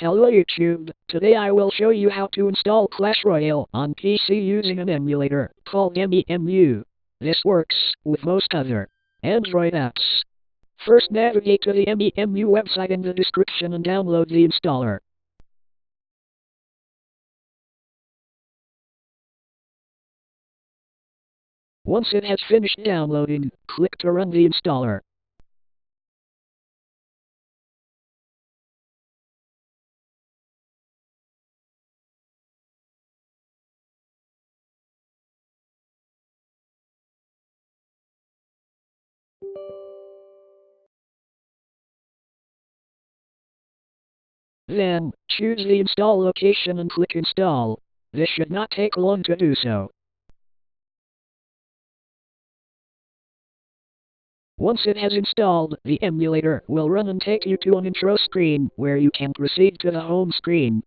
Hello YouTube, today I will show you how to install Clash Royale on PC using an emulator called MEMU. This works with most other Android apps. First navigate to the MEMU website in the description and download the installer. Once it has finished downloading, click to run the installer. Then, choose the install location and click install. This should not take long to do so. Once it has installed, the emulator will run and take you to an intro screen, where you can proceed to the home screen.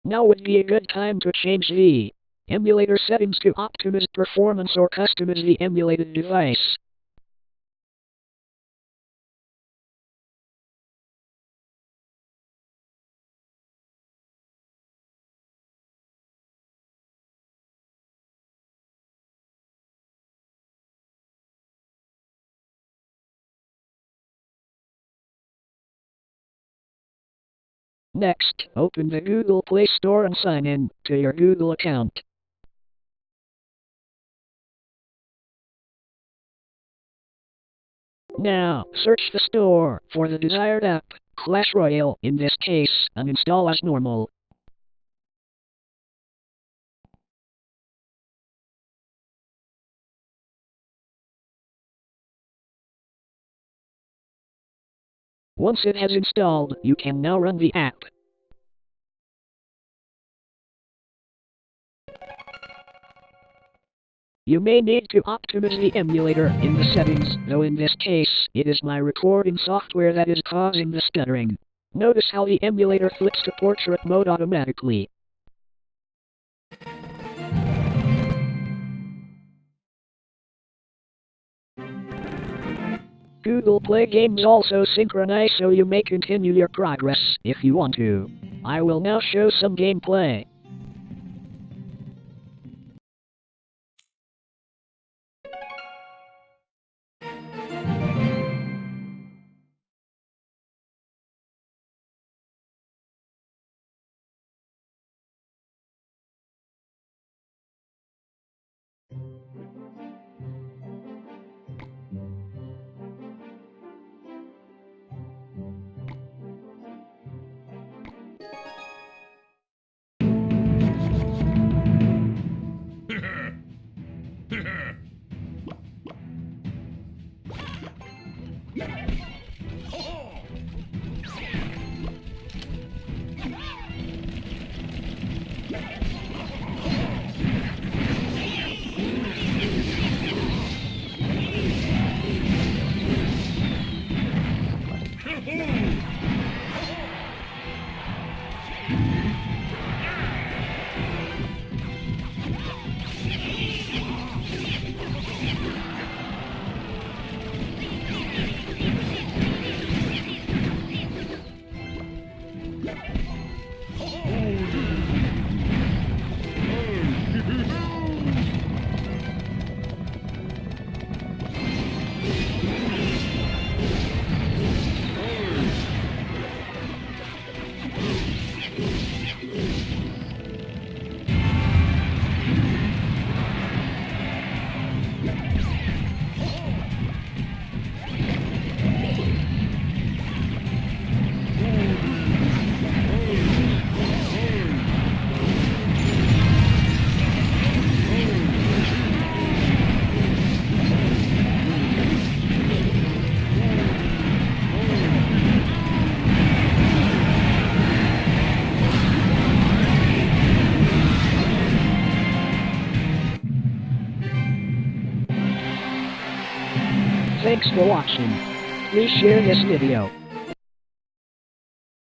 Now would be a good time to change the emulator settings to optimize performance or customize the emulated device. Next, open the Google Play Store and sign in to your Google account. Now, search the store for the desired app, Clash Royale in this case, and install as normal. Once it has installed, you can now run the app. You may need to optimize the emulator in the settings, though in this case, it is my recording software that is causing the stuttering. Notice how the emulator flips to portrait mode automatically. Google Play games also synchronize, so you may continue your progress if you want to. I will now show some gameplay. Thanks for watching. Please share this video.